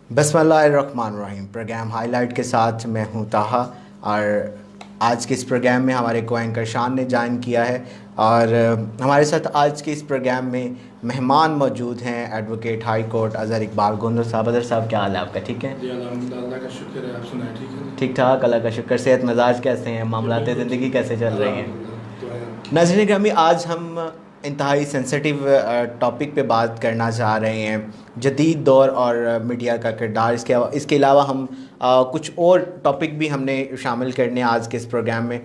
بسم اللہ الرحمن الرحیم. پروگرام ہائی لائٹ کے ساتھ میں ہوں طاہا، اور آج کے اس پروگرام میں ہمارے کو اینکر شان نے جوائن کیا ہے، اور ہمارے ساتھ آج کے اس پروگرام میں مہمان موجود ہیں advocate high court Azhar Iqbal گوندر صاحب. اظہر صاحب کیا حال ہے آپ کا؟ ٹھیک ہے جی الحمدللہ، اللہ کا شکر ہے. آپ سنائیں ٹھیک ہے؟ ٹھیک ٹھاک اللہ کا شکر. صحت مزاج کیسے ہیں؟ معاملات زندگی کیسے چل رہی ہیں؟ ناظرین گرامی، آج ہم انتہائی سینسٹیو ٹاپک پہ بات کرنا چاہ رہے ہیں، جدید دور اور میڈیا کا کردار. اس کے علاوہ ہم کچھ اور ٹاپک بھی ہم نے شامل کرنے ہیں آج کے اس پروگرام میں.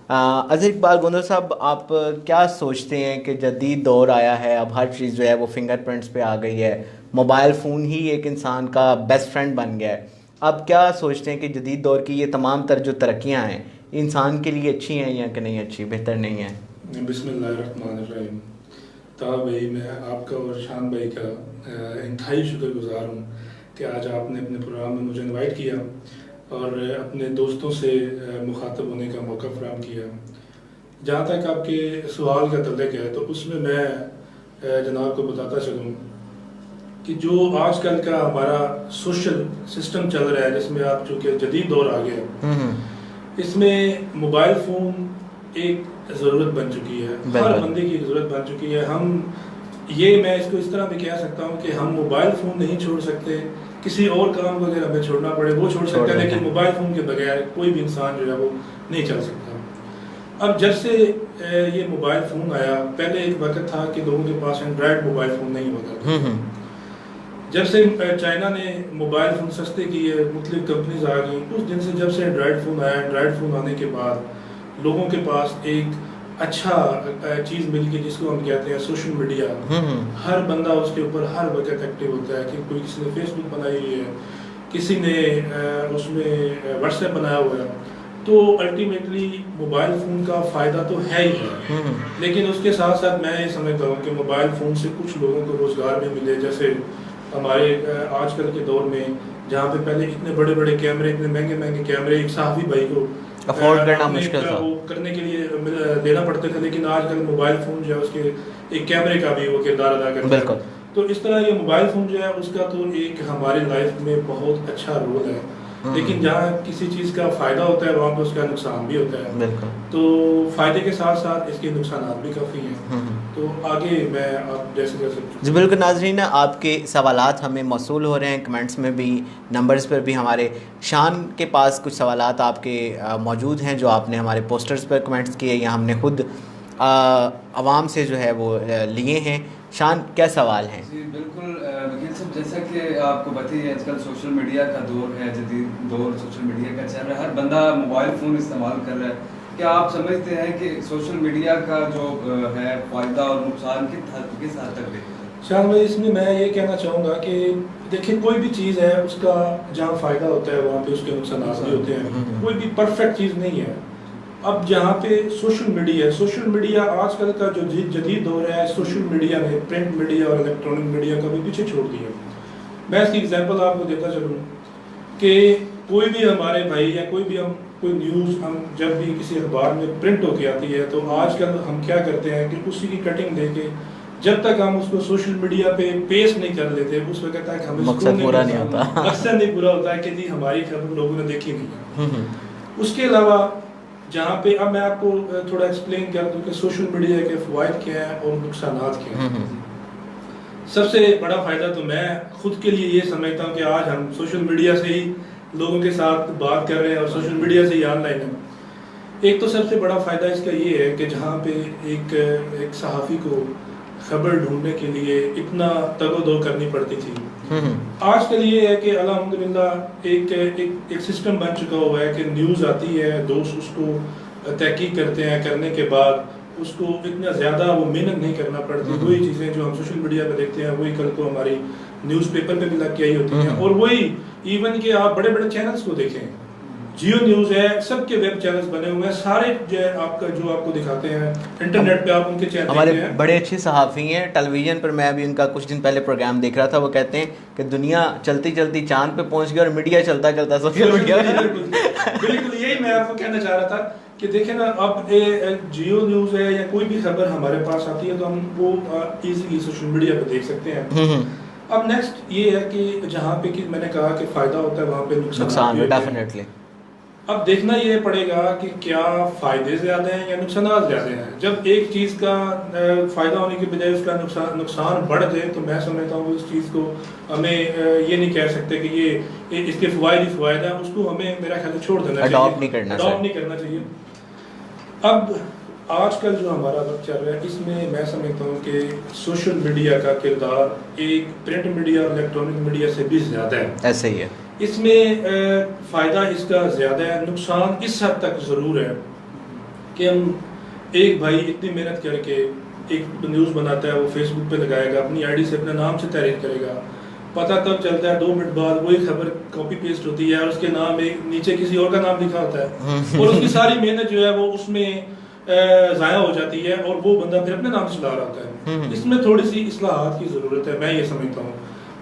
اظہر اقبال گوندر صاحب، آپ کیا سوچتے ہیں کہ جدید دور آیا ہے، اب ہر چیز جو ہے وہ فنگر پرنٹس پہ آ گئی ہے، موبائل فون ہی ایک انسان کا بیسٹ فرینڈ بن گیا ہے. اب کیا سوچتے ہیں کہ جدید دور کی یہ تمام تر جو ترقیاں ہیں انسان کے لیے اچھی ہیں یا کہ نہیں اچھی، بہتر نہیں ہیں؟ بسم اللہ الرحمن الرحیم. طاہا بھائی، میں آپ کا اور شان بھائی کا انتہائی شکر گزار ہوں کہ آج آپ نے اپنے پروگرام میں مجھے انوائٹ کیا اور اپنے دوستوں سے مخاطب ہونے کا موقع فراہم کیا. جہاں تک آپ کے سوال کا تعلق ہے تو اس میں جناب کو بتاتا چلوں کہ جو آج کل کا ہمارا سوشل سسٹم چل رہا ہے، جس میں آپ چونکہ جدید دور آ گیا، اس میں موبائل فون ایک ضرورت بن چکی ہے، ہر بندے کی ضرورت بن چکی ہے. میں اس کو اس طرح بھی کہہ سکتا ہوں کہ ہم موبائل فون نہیں چھوڑ سکتے، کسی اور کام کو اگر ہمیں چھوڑنا پڑے وہ چھوڑ سکتا ہے، لیکن موبائل فون کے بغیر کوئی بھی انسان جو ہے وہ نہیں چل سکتا. اب جب سے یہ موبائل فون آیا، پہلے ایک وقت تھا کہ لوگوں کے پاس اینڈرائڈ موبائل فون نہیں ہوتا تھا. جب سے چائنا نے موبائل فون سستے کیے، مختلف کمپنیز آ گئیں، اس دن سے جب سے اینڈرائڈ فون آیا، اینڈرائڈ فون آنے کے بعد لوگوں کے پاس ایک اچھا چیز مل گئی جس کو ہم کہتے ہیں سوشل میڈیا. ہر بندہ اس کے اوپر ہر وقت ایکٹیو ہوتا ہے، کہ کوئی کسی نے فیس بک بنائی ہوئی ہے، کسی نے اس میں واٹس ایپ بنایا ہوا ہے. تو الٹیمیٹلی موبائل فون کا فائدہ تو ہے ہی ہے، لیکن اس کے ساتھ ساتھ میں یہ سمجھتا ہوں کہ موبائل فون سے کچھ لوگوں کو روزگار بھی ملے. جیسے ہمارے آج کل کے دور میں جہاں پہ پہلے اتنے بڑے بڑے کیمرے، اتنے مہنگے مہنگے کیمرے ایک صحافی بھائی کو افورڈ کرنا مشکل تھا، وہ کرنے کے لیے لینا پڑتے تھے، لیکن آج کل موبائل فون جو ہے اس کے ایک کیمرے کا بھی وہ کردار ادا کرتا ہے. تو اس طرح یہ موبائل فون جو ہے اس کا تو ایک ہماری لائف میں بہت اچھا رول ہے، لیکن جہاں کسی چیز کا فائدہ ہوتا ہے وہاں پہ اس کا نقصان بھی ہوتا ہے. تو فائدے کے ساتھ ساتھ اس کے نقصانات بھی کافی ہیں. تو آگے میں آپ جیسے جیسے جی بالکل. ناظرین، آپ کے سوالات ہمیں موصول ہو رہے ہیں کمنٹس میں بھی، نمبرز پر بھی. ہمارے شان کے پاس کچھ سوالات آپ کے موجود ہیں جو آپ نے ہمارے پوسٹرز پر کمنٹس کیے یا ہم نے خود عوام سے جو ہے وہ لیے ہیں. شان، کیا سوال ہیں؟ جی بالکل وکیل صاحب، جیسا کہ آپ کو پتہ ہے آج کل سوشل میڈیا کا دور ہے، جدید دور سوشل میڈیا کا چل رہا ہے، ہر بندہ موبائل فون استعمال کر رہا ہے. کیا آپ سمجھتے ہیں کہ سوشل میڈیا کا جو ہے فائدہ اور نقصان کس حد تک دیکھتے ہیں؟ شاہ بھائی، اس میں یہ کہنا چاہوں گا کہ دیکھیں، کوئی بھی چیز ہے اس کا جہاں فائدہ ہوتا ہے وہاں پہ اس کے نقصانات بھی ہوتے ہیں. کوئی بھی پرفیکٹ چیز نہیں ہے. اب جہاں پہ سوشل میڈیا آج کل کا جو جدید دور ہے، سوشل میڈیا نے پرنٹ میڈیا اور الیکٹرانک میڈیا کا بھی پیچھے چھوڑ دیا. میں اس کی ایگزامپل آپ کو دیتا چلوں کہ کوئی بھی ہمارے بھائی یا کوئی نیوز ہم جب بھی کسی اخبار میں پرنٹ ہو کے آتی ہے تو آج کل ہم کیا کرتے ہیں کہ اسی کی کٹنگ دے کے جب تک ہم اس کو سوشل میڈیا پہ پیسٹ نہیں کر لیتے اس وقت تک ہمیں مقصد پورا نہیں ہوتا، مقصد نہیں پورا ہوتا ہے کہ جی ہماری خبر لوگوں نے دیکھی نہیں ہے. اس کے علاوہ جہاں پہ اب میں آپ کو تھوڑا ایکسپلین کر دوں کہ سوشل میڈیا کے فوائد کیا ہیں اور نقصانات کیا ہیں. سب سے بڑا فائدہ تو میں خود کے لیے یہ سمجھتا ہوں کہ آج ہم سوشل میڈیا سے ہی لوگوں کے ساتھ بات کر رہے ہیں اور سوشل میڈیا سے ہی آن لائن ہیں. ایک تو سب سے بڑا فائدہ اس کا یہ ہے کہ جہاں پہ ایک صحافی کو خبر ڈھونڈنے کے لیے اتنا تگ و دو کرنی پڑتی تھی، آج کل یہ ہے کہ الحمدللہ ایک سسٹم بن چکا ہوا ہے کہ نیوز آتی ہے، دوست اس کو تحقیق کرتے ہیں، کرنے کے بعد اس کو اتنا زیادہ وہ محنت نہیں کرنا پڑتی. وہی چیزیں جو ہم سوشل میڈیا پہ دیکھتے ہیں وہی کل کو ہماری نیوز پیپر پہ بھی لگ کے آئی ہوتی ہیں. اور وہی ایون کہ آپ بڑے بڑے چینلز کو دیکھیں، جیو نیوز ہے، سب کے ویب چینلز بنے ہوئے ہیں، سارے جو آپ کو دکھاتے ہیں انٹرنیٹ پہ، آپ ان کے چینل ہمارے بڑے اچھے صحافی ہیں. ٹیلی ویژن پر میں بھی ان کا کچھ دن پہلے پروگرام دیکھ رہا تھا. وہ کہتے ہیں کہ دنیا چلتی چلتی چاند پہ پہنچ گئی اور میڈیا چلتا چلتا سوشل میڈیا. بالکل یہی میں آپ کو کہنا چاہ رہا تھا کہ دیکھیں نا، اب جیو نیوز ہے یا کوئی بھی خبر ہمارے پاس آتی ہے تو ہم وہ ایزیلی سوشل میڈیا پہ دیکھ سکتے ہیں. اب نیکسٹ یہ ہے کہ جہاں پہ کہ میں نے کہا کہ فائدہ ہوتا ہے وہاں پہ نقصان بھی ہوتے ہیں. ڈیفینیٹلی. اب دیکھنا یہ پڑے گا کہ کیا فائدے زیادہ ہیں یا نقصانات زیادہ ہیں. جب ایک چیز کا فائدہ ہونے کی بجائے اس کا نقصان بڑھ جائے تو میں سمجھتا ہوں اس چیز کو ہمیں یہ نہیں کہہ سکتے کہ یہ اس کے فوائد ہی فوائد ہیں, اس کو ہمیں میرا خیال ہے چھوڑ دینا چاہیے, اڈاپٹ نہیں کرنا چاہیے. اب آج کل جو ہمارا وقت چل رہا ہے اس میں سمجھتا ہوں کہ سوشل میڈیا کا کردار ایک پرنٹ میڈیا اور الیکٹرانک میڈیا سے بھی زیادہ ہے. ایسے ہی ہے. اس میں فائدہ اس کا زیادہ ہے, نقصان اس حد تک ضرور ہے کہ ہم ایک بھائی اتنی محنت کر کے ایک نیوز بناتا ہے, وہ فیس بک پہ لگائے گا, اپنی آئی ڈی سے اپنے نام سے تحریر کرے گا, پتہ تب چلتا ہے 2 منٹ بعد وہی خبر کاپی پیسٹ ہوتی ہے اور اس کے نام ایک نیچے کسی اور کا نام لکھا ہوتا ہے اور اس کی ساری محنت جو ہے وہ اس میں ضائع ہو جاتی ہے اور وہ بندہ پھر اپنے نام سے چلا رہا ہوتا ہے. اس میں تھوڑی سی اصلاحات کی ضرورت ہے. میں یہ سمجھتا ہوں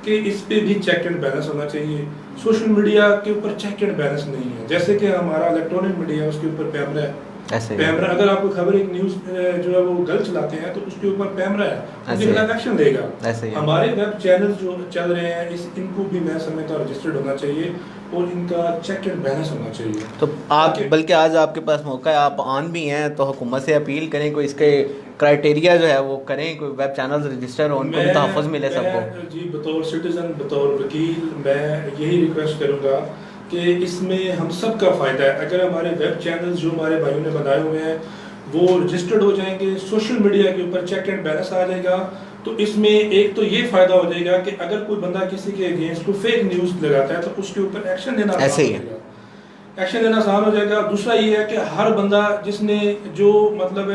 کہ اس پہ بھی چیک اینڈ بیلنس ہونا چاہیے. سوشل میڈیا کے اوپر چیک اینڈ بیلنس نہیں ہے. جیسے کہ ہمارا الیکٹرانک میڈیا اس کے اوپر پیمرا ہے, پیمرا اگر آپ کو خبر ایک نیوز جو ہے وہ غلط چلاتے ہیں تو اس کے اوپر پیمرا ہے, اس کے خلاف ایکشن لے گا. ہمارے ویب چینل جو چل رہے ہیں ان کو بھی میں سمجھتا ہوں رجسٹرڈ ہونا چاہیے اور ان کا چیک اینڈ بیلنس ہونا چاہیے. تو آپ بلکہ آج آپ کے پاس موقع ہے, آپ آن بھی ہیں تو حکومت سے اپیل کریں, کوئی اس کے کرائٹیریا جو ہے وہ کریں, کوئی ویب چینلز رجسٹر ہو, ان کو بھی تحفظ ملے سب کو. جی بطور سٹیزن, بطور وکیل میں یہی ریکویسٹ کروں گا کہ اس میں ہم سب کا فائدہ ہے. اگر ہمارے ویب چینلز جو ہمارے بھائیوں نے بنائے ہوئے ہیں وہ رجسٹرڈ ہو جائیں گے, سوشل میڈیا کے اوپر چیک اینڈ بیلنس آ جائے گا, تو اس میں ایک تو یہ فائدہ ہو جائے گا کہ اگر کوئی بندہ کسی کے اگینسٹ کو فیک نیوز لگاتا ہے تو اس کے اوپر ایکشن لینا آسان ہو جائے گا. دوسرا یہ ہے کہ ہر بندہ جس نے جو مطلب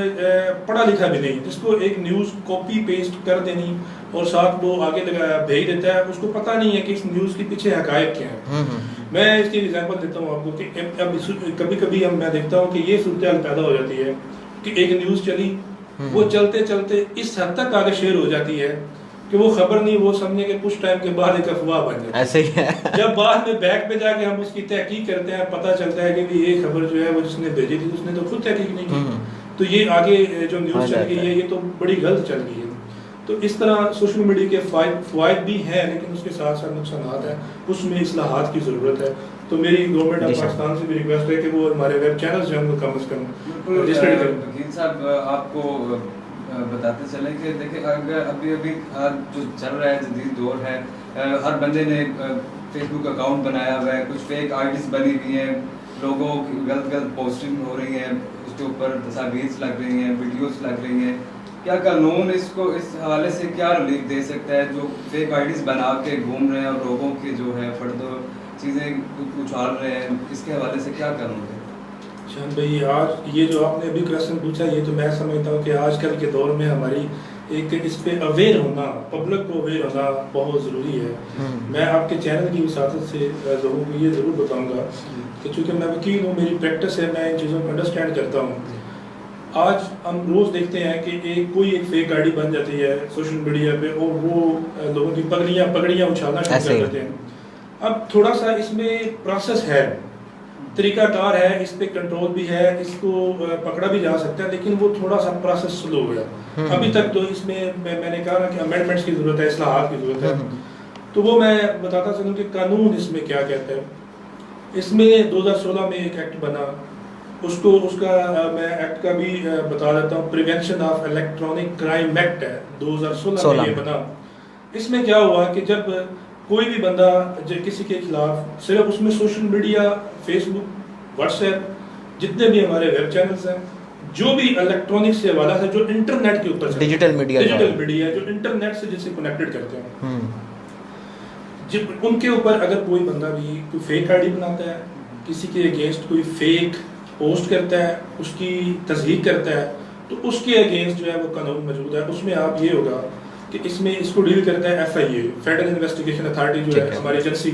پڑھا لکھا بھی نہیں, جس کو ایک نیوز کاپی پیسٹ کر دینی اور ساتھ وہ آگے بھیج دیتا ہے, اس کو پتہ نہیں ہے کہ اس نیوز کے پیچھے حقائق کیا ہیں. میں اس کی ایگزامپل دیتا ہوں آپ کو کہ اب کبھی کبھی میں دیکھتا ہوں کہ یہ صورتحال پیدا ہو جاتی ہے کہ ایک نیوز چلی, وہ چلتے چلتے اس حد تک آگے شیئر ہو جاتی ہے کہ وہ خبر نہیں, وہ سمجھے کہ کچھ ٹائم کے بعد ایک افواہ بن جاتی ہے. ایسے ہی ہے. جب بعد میں بیک پہ جا کے ہم اس کی تحقیق کرتے ہیں, پتہ چلتا ہے کہ یہ خبر جو ہے وہ جس نے بھیجی تھی اس نے تو خود تحقیق نہیں کی, تو یہ آگے جو نیوز چل گئی ہے یہ تو بڑی غلط چل گئی ہے. تو اس طرح سوشل میڈیا کے فوائد بھی ہیں لیکن اس کے ساتھ ساتھ نقصانات ہیں, اس میں اصلاحات کی ضرورت ہے. تو میری گورنمنٹ آف پاکستان سے بھی ریکویسٹ ہے کہ وہ ہمارے ویب چینلز جو ہیں وہ کم از کم رجسٹرڈ کریں. وکیل صاحب آپ کو بتاتے چلیں کہ دیکھیں اگر ابھی جو چل رہا ہے جدید دور ہے, ہر بندے نے فیس بک اکاؤنٹ بنایا ہوا ہے, کچھ فیک آئی ڈیز بنی ہوئی ہیں, لوگوں کی غلط پوسٹنگ ہو رہی ہیں, اس کے اوپر تصاویر لگ رہی ہیں, ویڈیوز لگ رہی ہیں. کیا قانون اس حوالے سے کیا ریلیف دے سکتا ہے جو فیک آئی ڈیز بنا کے گھوم رہے ہیں اور لوگوں کے جو ہے فرد چیزیں اچھال رہے ہیں, اس کے حوالے سے کیا قانون ہے؟ شان بھائی, آج یہ جو آپ نے ابھی کویسچن پوچھا یہ تو میں سمجھتا ہوں کہ آج کل کے دور میں ہماری ایک اس پہ اویئر ہونا, پبلک کو اویئر ہونا بہت ضروری ہے. میں آپ کے چینل کی وساطت سے لوگوں کو یہ ضرور بتاؤں گا کہ چونکہ میں وکیل ہوں, میری پریکٹس ہے, میں ان چیزوں کو انڈرسٹینڈ کرتا ہوں. آج ہم روز دیکھتے ہیں کہ کوئی ایک فیک آئی ڈی بن جاتی ہے سوشل میڈیا پہ اور وہ لوگوں کی پگڑیاں اچھالنا شروع کر دیتے ہیں. اب تھوڑا سا اس میں پروسیس ہے, طریقہ کار ہے, اس پہ کنٹرول بھی ہے, اس کو پکڑا بھی جا سکتا ہے, لیکن وہ تھوڑا سا پروسیس سلو ہے ابھی تک. تو اس میں میں نے کہا نا کہ امینڈمنٹس کی ضرورت ہے, اصلاحات کی ضرورت ہے. تو وہ میں بتاتا چلوں کہ قانون اس میں کیا کہتا ہے. اس میں 2016 میں ایک ایکٹ بنا, اس کا میں ایکٹ کا بھی بتا دیتا ہوں. Prevention of electronic crime act ہے 2016 میں یہ بنا. اس میں کیا ہوا کہ جب کوئی بھی بندہ کسی کے خلاف, صرف اس میں سوشل میڈیا, فیس بک, واٹس ایپ, جتنے بھی ہمارے ویب چینلز ہیں, جو بھی الیکٹرانک سے حوالہ ہے, جو انٹرنیٹ کے اوپر ڈیجیٹل میڈیا جو انٹرنیٹ سے جس سے کنیکٹڈ کرتے ہیں, جب ان کے اوپر اگر کوئی بندہ بھی کوئی فیک آئی ڈی بناتا ہے, کسی کے اگینسٹ کوئی فیک پوسٹ کرتا ہے, اس کی تصدیق کرتا ہے, تو اس کے اگینسٹ جو ہے وہ قانون موجود ہے. اس میں آپ یہ ہوگا کہ اس میں اس کو ڈیل کرتا ہے FIA, فیڈرل انویسٹیگیشن اتھارٹی جو ہے ہماری ایجنسی,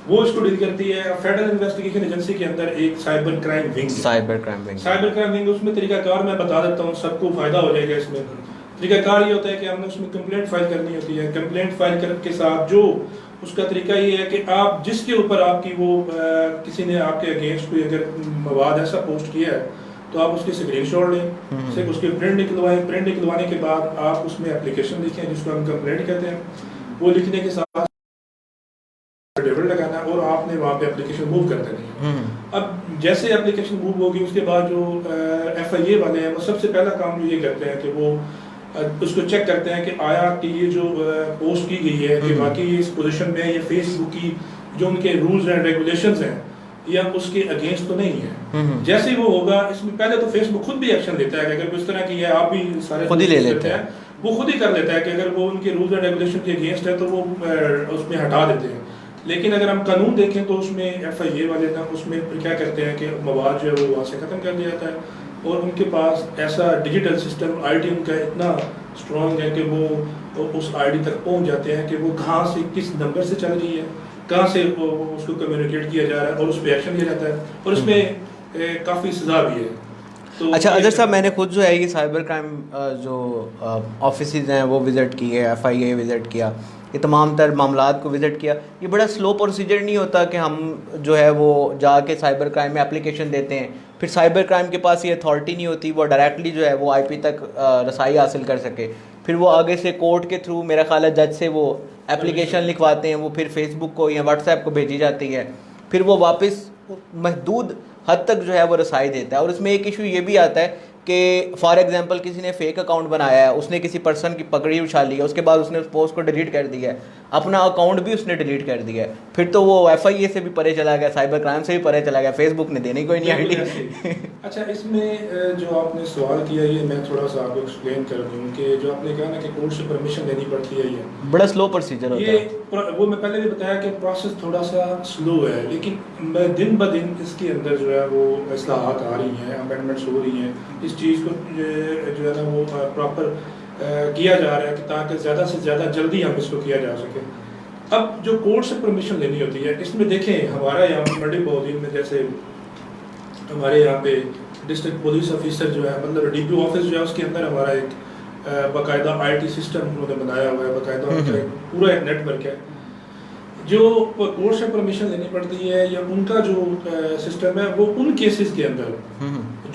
وہ اس کو ڈیل کرتی ہے. فیڈرل انویسٹیگیشن ایجنسی کے اندر ایک سائبر کرائم ونگ, اس میں طریقہ کار میں بتا دیتا ہوں, سب کو فائدہ ہو جائے گا. اس میں طریقہ کار یہ ہوتا ہے کہ ہم نے اس میں کمپلینٹ فائل کرنی ہوتی ہے. کمپلینٹ فائل کرنے کے ساتھ جو اس کا طریقہ یہ ہے کہ آپ جس کے اوپر آپ کی وہ کسی نے آپ کے اگینسٹ کوئی اگر مواد ایسا پوسٹ کیا ہے تو آپ اس کے اسکرین شاٹ لیں, صرف اس کے پرنٹ نکلوائیں. پرنٹ نکلوانے کے بعد آپ اس میں اپلیکیشن لکھیں جس کو ہم کمپلینٹ کہتے ہیں. وہ لکھنے کے ساتھ ڈیولپ لگانا ہے اور آپ نے وہاں پہ اپلیکیشن موو کر دینی ہے. اب جیسے اپلیکیشن موو ہوگی اس کے بعد جو ایف آئی اے والے ہیں وہ سب سے پہلا کام جو یہ کرتے ہیں کہ وہ اس کو چیک کرتے ہیں کہ آیا کہ یہ جو پوسٹ کی گئی ہے کہ باقی اس پوزیشن میں یہ فیس بک کی جو ان کے رولز اینڈ ریگولیشنز ہیں یا اس کے اگینسٹ تو نہیں ہے. جیسے ہی وہ ہوگا اس میں پہلے تو فیس بک خود بھی ایکشن لیتا ہے کہ اگر اس طرح کی ہے آپ بھی سارے خود ہی لے لیتے ہیں, وہ خود ہی کر لیتا ہے کہ اگر وہ ان کے رولز اینڈ ریگولیشن کے اگینسٹ ہے تو وہ اس میں ہٹا دیتے ہیں. لیکن اگر ہم قانون دیکھیں تو اس میں ایف آئی اے والے نا اس میں کیا کرتے ہیں کہ مواد جو ہے وہ وہاں سے ختم کر دیا جاتا ہے اور ان کے پاس ایسا ڈیجیٹل سسٹم آئی ڈی ان کا اتنا اسٹرانگ ہے کہ وہ اس آئی ڈی تک پہنچ جاتے ہیں کہ وہ کہاں سے کس نمبر سے چل رہی ہے, کہاں سے اس کو کمیونیکیٹ کیا جا رہا ہے اور اس پہ ایکشن لیا جاتا ہے اور اس میں کافی سزا بھی ہے. اچھا اظہر صاحب, میں نے خود جو ہے یہ سائبر کرائم جو آفیسز ہیں وہ وزٹ کیے, ایف آئی اے وزٹ کیا, یہ تمام تر معاملات کو وزٹ کیا. یہ بڑا سلو پروسیجر نہیں ہوتا کہ ہم جو ہے وہ جا کے سائبر کرائم میں اپلیکیشن دیتے ہیں, پھر سائبر کرائم کے پاس یہ اتھارٹی نہیں ہوتی وہ ڈائریکٹلی جو ہے وہ آئی پی تک رسائی حاصل کر سکے, پھر وہ آگے سے کورٹ کے تھرو میرا خیال ہے جج سے وہ اپلیکیشن لکھواتے ہیں, وہ پھر فیس بک کو یا واٹس ایپ کو بھیجی جاتی ہے, پھر وہ واپس محدود حد تک جو ہے وہ رسائی دیتا ہے. اور اس میں ایک ایشو یہ بھی آتا ہے کہ فار ایگزامپل کسی نے فیک اکاؤنٹ بنایا ہے, اس نے کسی پرسن کی پگڑی اچھالی ہے, اس کے بعد اس نے اس پوسٹ کو ڈیلیٹ کر دیا ہے, اپنا اکاؤنٹ بھی اس نے ڈیلیٹ کر دیا ہے, پھر تو وہ ایف آئی اے سے بھی پرے چلا گیا, سائبر کرائم سے بھی پرے چلا گیا, فیس بک نے دینے کوئی نہیں آئی ڈی. اچھا اس میں جو آپ نے سوال کیا یہ میں تھوڑا سا آپ کو ایکسپلین کر دوں کہ جو آپ نے کہا نا کہ کورٹ سے پرمیشن لینی پڑتی ہے, یہ بڑا سلو پروسیجر ہوتا ہے. یہ وہ میں پہلے بھی بتایا کہ پروسیس تھوڑا سا سلو ہے, لیکن دن بہ دن اس کے اندر جو ہے وہ اصلاحات آ رہی ہیں, امینڈمنٹس ہو رہی ہیں, اس چیز کو جو ہے نا وہ پراپر کیا جا رہا ہے کہ تاکہ زیادہ سے زیادہ جلدی ہم اس کو کیا جا سکے. اب جو کورٹ سے پرمیشن لینی ہوتی ہے اس میں دیکھیں ہمارا یہاں پہ منڈی بہودین میں جیسے ہمارے یہاں پہ ڈسٹرکٹ پولیس آفیسر جو ہے مطلب ڈی پی او آفس جو ہے اس کے اندر ہمارا ایک باقاعدہ آئی ٹی سسٹم انہوں نے بنایا ہوا ہے, باقاعدہ پورا ایک نیٹ ورک ہے. جو کورٹ سے پرمیشن لینی پڑتی ہے یا ان کا جو سسٹم ہے وہ ان کیسز کے اندر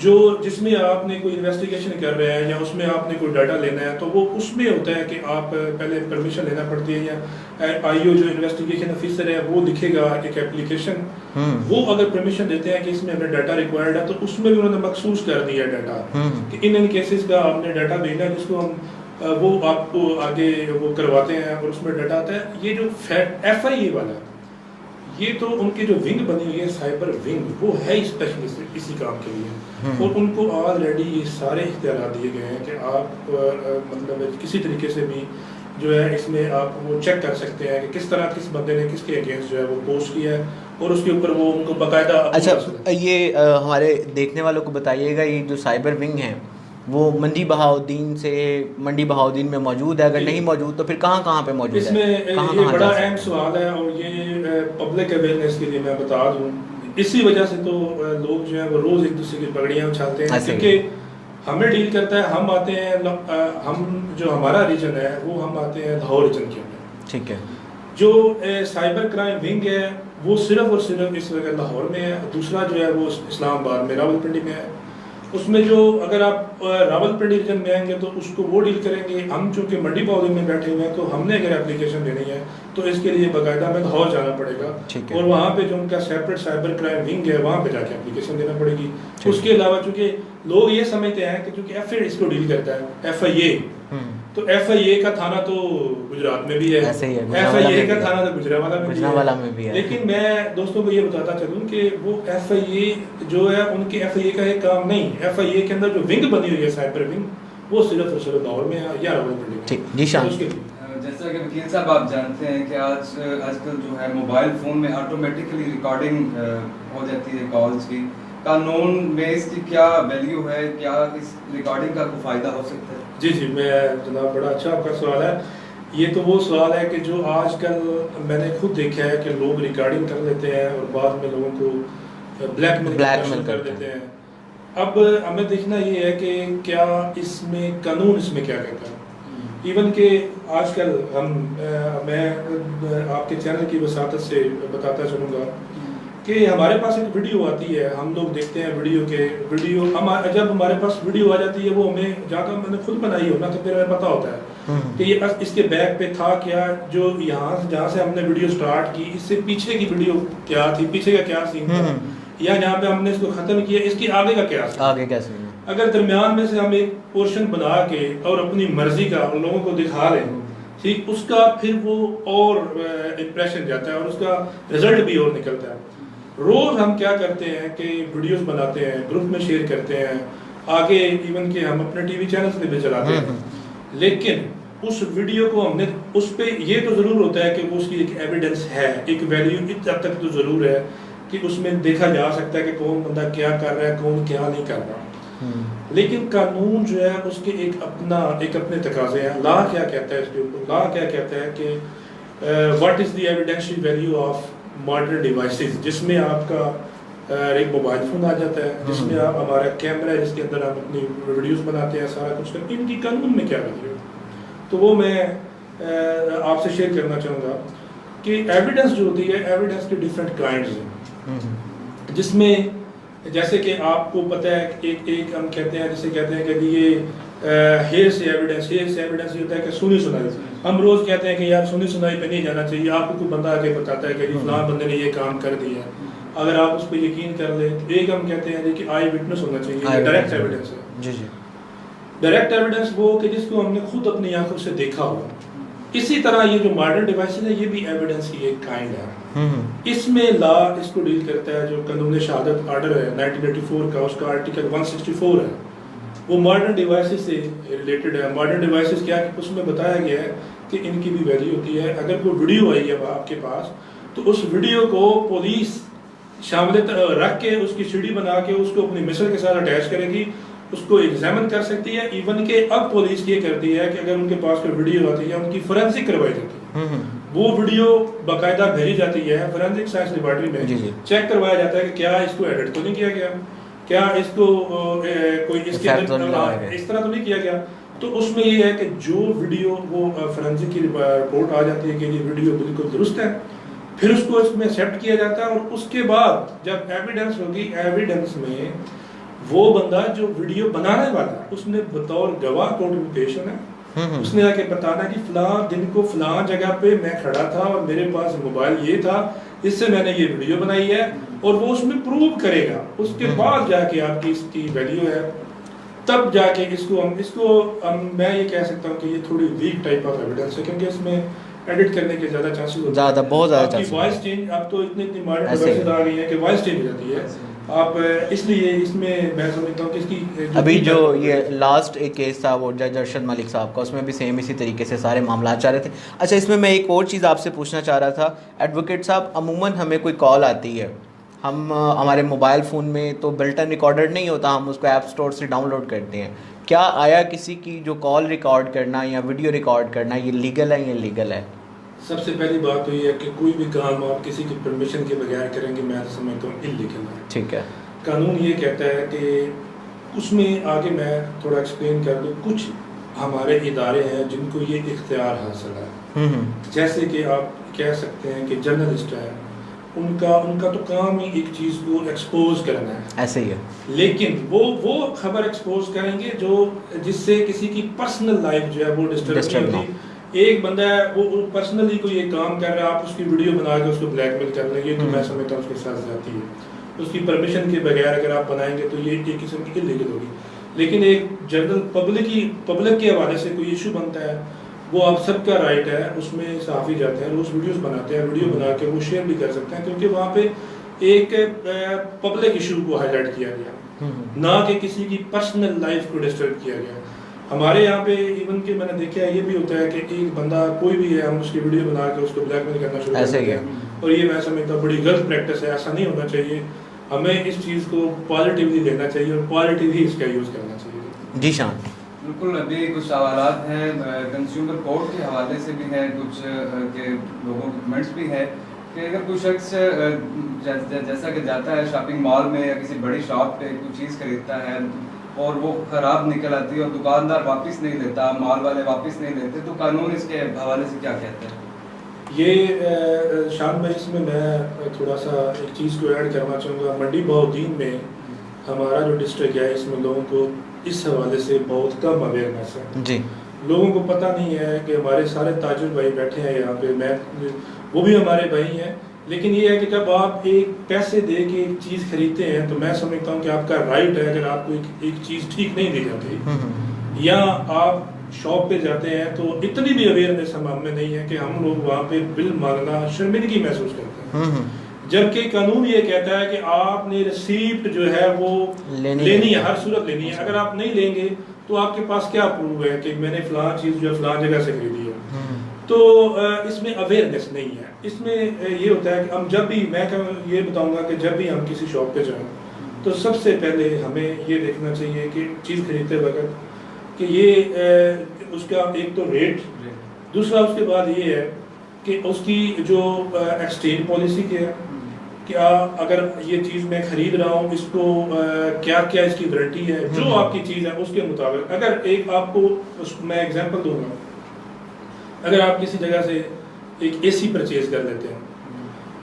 جو جس میں آپ نے کوئی انویسٹیگیشن کر رہے ہیں یا اس میں آپ نے کوئی ڈاٹا لینا ہے تو وہ اس میں ہوتا ہے کہ آپ پہلے پرمیشن لینا پڑتی ہے, یا آئی او جو انویسٹیگیشن آفیسر ہے وہ لکھے گا ایک اپلیکیشن, وہ اگر پرمیشن دیتے ہیں کہ اس میں ہمیں ڈاٹا ریکوائرڈ ہے تو اس میں بھی انہوں نے مخصوص کر دیا ڈاٹا کہ ان کیسز کا آپ نے ڈاٹا بھیجنا ہے جس کو ہم وہ آپ کو آگے وہ کرواتے ہیں اور اس میں ڈاٹا آتا ہے. یہ جو ایف آئی اے والا یہ تو ان کی جو ونگ بنی ہوئی ہے سائبر ونگ وہ ہے اسپیشلسٹ اسی کام کے لیے, اور ان کو آلریڈی یہ سارے اختیارات دیے گئے ہیں کہ آپ مطلب کسی طریقے سے بھی جو ہے اس میں آپ وہ چیک کر سکتے ہیں کہ کس طرح کس بندے نے کس کے اگینسٹ جو ہے وہ پوسٹ کیا ہے اور اس کے اوپر وہ ان کو باقاعدہ. اچھا یہ ہمارے دیکھنے والوں کو بتائیے گا یہ جو سائبر ونگ ہیں وہ منڈی بہاؤدین سے منڈی بہاؤدین میں موجود ہے, اگر نہیں موجود تو پھر کہاں کہاں پہ موجود ہے؟ اس میں یہ بڑا اہم سوال ہے اور یہ پبلک اویئرنیس کے لیے میں بتا دوں, اسی وجہ سے تو لوگ جو ہیں وہ روز ایک دوسرے کی پگڑیاں اچھالتے ہیں کیونکہ ہمیں ڈیل کرتا ہے. ہم آتے ہیں ہم جو ہمارا ریجن ہے وہ ہم آتے ہیں لاہور ریجن کے اندر, ٹھیک ہے. جو سائبر کرائم ونگ ہے وہ صرف اور صرف اس وقت لاہور میں ہے, دوسرا جو ہے وہ اسلام آباد میں راول پنڈی میں ہے. اس میں جو اگر آپ راول پنڈی ریجن میں آئیں گے تو اس کو وہ ڈیل کریں گے. ہم چونکہ منڈی بہودین میں بیٹھے ہوئے ہیں تو ہم نے اگر اپلیکیشن دینی ہے تو اس کے لیے باقاعدہ ہمیں لاہور جانا پڑے گا اور وہاں پہ جو ان کا سیپریٹ سائبر کرائم ونگ ہے وہاں پہ جا کے اپلیکیشن دینا پڑے گی. اس کے علاوہ چونکہ لوگ یہ سمجھتے ہیں کہ چونکہ ایف آئی اس کو ڈیل کرتا ہے ایف آئی اے, تو ایف آئی اے کا تھانہ تو گجرات میں بھی ہے, ایف آئی اے کا تھانہ تو گجرانوالہ میں بھی ہے. لیکن میں دوستوں کو یہ بتاتا چلوں کہ وہ ایف آئی اے جو ہے ان کے ایف آئی اے کا ایک کام نہیں, ایف آئی اے کے اندر جو ونگ بنی ہوئی ہے سائبر ونگ وہ صرف اور صرف لاہور میں ہے یا راولپنڈی میں. جی شان, جیسا کہ وکیل صاحب آپ جانتے ہیں کہ آج کل جو ہے موبائل فون میں آٹومیٹکلی ریکارڈنگ ہو جاتی ہے کالز کی, قانون میں اس کی کیا ویلیو ہے, کیا اس ریکارڈنگ کا کوئی فائدہ ہو سکتا ہے؟ جی میں جناب بڑا اچھا آپ کا سوال ہے. یہ تو وہ سوال ہے کہ جو آج کل میں نے خود دیکھا ہے کہ لوگ ریکارڈنگ کر لیتے ہیں اور بعد میں لوگوں کو بلیک میل کر دیتے ہیں. اب ہمیں دیکھنا یہ ہے کہ کیا اس میں قانون اس میں کیا کہتا ہے. ایون کہ آج کل میں آپ کے چینل کی وساطت سے بتاتا چلوں گا کہ ہمارے پاس ایک ویڈیو آتی ہے, ہم لوگ دیکھتے ہیں ویڈیو جب ہمارے پاس ویڈیو آ جاتی ہے وہ ہمیں جہاں تک میں نے خود بنائی ہو نا تو پھر ہمیں پتہ ہوتا ہے کہ یہ اس کے بیک پہ تھا کیا, جو یہاں جہاں سے ہم نے ویڈیو سٹارٹ کی اس سے پیچھے کی ویڈیو کیا تھی, پیچھے کا کیا سین تھا, یا جہاں پہ ہم نے اس کو ختم کیا اس کی آگے کا کیا سین, آگے کیا سین. اگر درمیان میں سے ہم ایک پورشن بنا کے اور اپنی مرضی کا ان لوگوں کو دکھا لیں ٹھیک, اس کا پھر وہ اور امپریشن جاتا ہے اور اس کا رزلٹ بھی اور نکلتا ہے. روز ہم کیا کرتے ہیں کہ ویڈیوز بناتے ہیں, گروپ میں شیئر کرتے ہیں, آگے ایون کہ ہم اپنے ٹی وی چینلز پہ بھی چلاتے ہیں, لیکن اس ویڈیو کو ہم نے اس پہ یہ تو ضرور ہوتا ہے کہ اس کی ایک ایویڈنس ہے, ایک ویلیو اس حد تک تو ضرور ہے کہ اس میں دیکھا جا سکتا ہے کہ کون بندہ کیا کر رہا ہے, کون کیا نہیں کر رہا. لیکن قانون جو ہے اس کے ایک اپنے تقاضے ہیں. لا کیا کہتا ہے اس کے اوپر, لا کیا کہتا ہے کہ what is the evidential value of modern devices, جس میں آپ کا ایک موبائل فون آ جاتا ہے, جس میں آپ ہمارا کیمرہ ہے جس کے اندر ہم اپنی ویڈیوز بناتے ہیں, سارا کچھ کرتے ہیں. ان کی قانون میں کیا ویلیو ہے, تو وہ میں آپ سے شیئر کرنا چاہوں گا کہ ایویڈنس جو ہوتی ہے, ایویڈنس کے ڈفرینٹ کائنڈز ہیں, جس میں جیسے کہ آپ کو پتہ ہے ایک ہم کہتے ہیں جسے کہتے ہیں کہ یہ ہیئر سے ایویڈنس یہ ہوتا ہے کہ سنی سنائی. ہم روز کہتے ہیں کہ یار سنی سنائی پہ نہیں جانا چاہیے, آپ کو کوئی بندہ آ کے بتاتا ہے کہ فلاں بندے نے یہ کام کر دیا, اگر آپ اس پہ یقین کر لیں. ایک ہم کہتے ہیں کہ آئی وٹنس ہونا چاہیے, ڈائریکٹ ایویڈنس ہے. جی جی, ڈائریکٹ ایویڈنس وہ کہ جس کو ہم نے خود اپنی آنکھوں سے دیکھا ہوا. اسی طرح یہ جو ماڈرن ڈیوائسز ہیں یہ بھی ایویڈنس کی ایک کائنڈ ہے. اس میں لا اس کو ڈیل کرتا ہے, جو قانون شہادت آرڈر ہے 1984 کا, اس کا آرٹیکل 164 ہے, وہ ماڈرن ڈیوائسز سے ریلیٹڈ ہے. ماڈرن ڈیوائسز کیا, اس میں بتایا گیا ہے کہ ان کی بھی ویلیو ہوتی ہے. اگر کوئی ویڈیو آئی ہے آپ کے پاس تو اس ویڈیو کو پولیس شامل رکھ کے اس کی سیڈی بنا کے اس کو اپنی مثل کے ساتھ اٹیچ کرے گی, اس کو ایگزامن کر سکتی ہے. ایون کہ اب پولیس یہ کرتی ہے کہ اگر ان کے پاس کوئی ویڈیو آتی ہے ان کی فورینسک کروائی جاتی ہے, وہ ویڈیو باقاعدہ بھیجی جاتی ہے فورینسک سائنس لیبارٹری میں, چیک کروایا جاتا ہے کہ کیا اس کو ایڈٹ تو نہیں کیا گیا, کیا اس کو کوئی اس کے اندر اس طرح تو نہیں کیا گیا. تو اس میں یہ ہے کہ جو ویڈیو وہ فورینسک کی رپورٹ آ جاتی ہے کہ یہ ویڈیو بالکل درست ہے, پھر اس کو اس میں ایکسیپٹ کیا جاتا ہے. اور اس کے بعد جب ایویڈنس ہوگی, ایویڈنس میں وہ بندہ جو ویڈیو بنانے والا ہے اس نے بطور گواہ کورٹ میں پیش ہونا ہے, اس نے آ کے بتانا کہ فلاں دن کو فلاں جگہ پہ میں کھڑا تھا اور میرے پاس موبائل یہ تھا, اس سے میں نے یہ ویڈیو بنائی ہے, اور وہ اس میں پروو کرے گا. اس کے بعد جا کے آپ کی اس کی ویلیو ہے, تب جا کے اس کو میں یہ کہہ سکتا ہوں کہ یہ تھوڑی ویک ٹائپ آف ایویڈنس ہے, کیونکہ اس میں ایڈٹ کرنے کے زیادہ چانسز ہوتے ہیں, بہت زیادہ چانسز. وائس چینج اب تو اتنی ماڈرن ڈیوائسز آ گئی ہیں کہ وائس چینج ہو جاتی ہے. آپ اس لیے اس میں میں سمجھتا ہوں کہ اس کی ابھی جو یہ لاسٹ ایک کیس تھا وہ جج ارشد ملک صاحب کا, اس میں بھی سیم اسی طریقے سے سارے معاملات چل رہے تھے. اچھا, اس میں ایک اور چیز آپ سے پوچھنا چاہ رہا تھا. ایڈوکیٹ صاحب, عموماً ہمیں کوئی کال آتی ہے, ہم ہمارے موبائل فون میں تو بلٹن ریکارڈر نہیں ہوتا, ہم اس کو ایپ اسٹور سے ڈاؤن لوڈ کرتے ہیں. کیا آیا کسی کی جو کال ریکارڈ کرنا یا ویڈیو ریکارڈ کرنا یہ لیگل ہے یا لیگل ہے؟ سب سے پہلی بات تو یہ ہے کہ کوئی بھی کام آپ کسی کی پرمیشن کے بغیر کریں گے, میں سمجھتا ہوں انلیگل ہے. ٹھیک ہے. قانون یہ کہتا ہے کہ اس میں آگے میں تھوڑا ایکسپلین کر دوں. کچھ ہمارے ادارے ہیں جن کو یہ اختیار حاصل ہے, جیسے کہ آپ کہہ سکتے ہیں کہ جرنلسٹ ہے, ان کا تو کام ہی ایک چیز کو ایکسپوز کرنا ہے, ایسے ہی ہے. لیکن وہ خبر ایکسپوز کریں گے جو جس سے کسی کی پرسنل لائف جو ہے وہ ڈسٹرب نہیں ہوتی. ایک بندہ ہے وہ پرسنلی کوئی ایک کام کر رہا ہے, آپ اس کی ویڈیو بنا کے اس کو بلیک میل کر لیں گے, تو میں سمجھتا ہوں اس کے ساتھ جاتی ہے. اس کی پرمیشن کے بغیر اگر آپ بنائیں گے تو یہ ایک قسم کی انلیگل ہوگی. لیکن ایک جنرل پبلک کے حوالے سے کوئی ایشو بنتا ہے, وہ آپ سب کا رائٹ ہے, اس میں صحافی جاتے ہیں, روز ویڈیوز بناتے ہیں, ویڈیو بنا کے وہ شیئر بھی کر سکتے ہیں, کیونکہ وہاں پہ ایک پبلک ایشو کو ہائی لائٹ کیا گیا, نہ کہ کسی کی پرسنل لائف کو ڈسٹرب کیا گیا. ہمارے یہاں پہ ایون کہ میں نے دیکھا ہے یہ بھی ہوتا ہے کہ ایک بندہ کوئی بھی ہے, ہم اس کی ویڈیو بنا کے اس کو بلیک میل کرنا شروع کر دیتے ہیں, اور یہ میں سمجھتا ہوں بڑی غلط پریکٹس ہے. ایسا نہیں ہونا چاہیے. ہمیں اس چیز کو پازیٹیولی لینا چاہیے اور پازیٹیولی اس کا یوز کرنا چاہیے. جی شان. بالکل, ابھی کچھ سوالات ہیں کنزیومر کورٹ کے حوالے سے بھی ہیں, کچھ کے لوگوں کے کمنٹس بھی ہیں کہ اگر کوئی شخص جیسا کہ جاتا ہے شاپنگ مال میں یا کسی بڑی شاپ پہ کوئی چیز خریدتا ہے اور وہ خراب نکل آتی ہے اور دکاندار واپس نہیں لیتا, مال والے واپس نہیں لیتے, تو قانون اس کے حوالے سے کیا کہتے ہیں؟ یہ شان بھائی, اس میں تھوڑا سا ایک چیز کو ایڈ کرنا چاہوں گا. منڈی بہاؤالدین میں ہمارا جو ڈسٹرکٹ ہے اس میں لوگوں کو اس حوالے سے بہت کم اویئرنیس ہے. جی. لوگوں کو پتہ نہیں ہے کہ ہمارے سارے تاجر بھائی بیٹھے ہیں یہاں پہ، میں وہ بھی ہمارے بھائی ہیں، لیکن یہ ہے کہ جب آپ ایک پیسے دے کے ایک چیز خریدتے ہیں تو میں سمجھتا ہوں کہ آپ کا رائٹ ہے، اگر آپ کو ایک چیز ٹھیک نہیں دی جاتی یا آپ شاپ پہ جاتے ہیں تو اتنی بھی اویئرنیس ہم میں نہیں ہے کہ ہم لوگ وہاں پہ بل مانگنا شرمندگی محسوس کرتے ہیں، جبکہ قانون یہ کہتا ہے کہ آپ نے ریسیپٹ جو ہے وہ لینی ہے، ہر صورت لینی ہے. اگر آپ نہیں لیں گے تو آپ کے پاس کیا پروف ہے کہ میں نے فلاں چیز جو ہے فلاں جگہ سے خریدی ہے. تو اس میں اویئرنیس نہیں ہے. اس میں یہ ہوتا ہے کہ ہم جب بھی، میں یہ بتاؤں گا کہ جب بھی ہم کسی شاپ پہ جائیں تو سب سے پہلے ہمیں یہ دیکھنا چاہیے کہ چیز خریدتے وقت کہ یہ اس کا ایک تو ریٹ، دوسرا اس کے بعد یہ ہے کہ اس کی جو ایکسچینج پالیسی کیا ہے، کیا اگر یہ چیز میں خرید رہا ہوں اس کو کیا کیا اس کی وارنٹی ہے، جو آپ کی چیز ہے اس کے مطابق. اگر ایک آپ کو میں ایگزامپل دوں گا، اگر آپ کسی جگہ سے ایک اے سی پرچیز کر لیتے ہیں،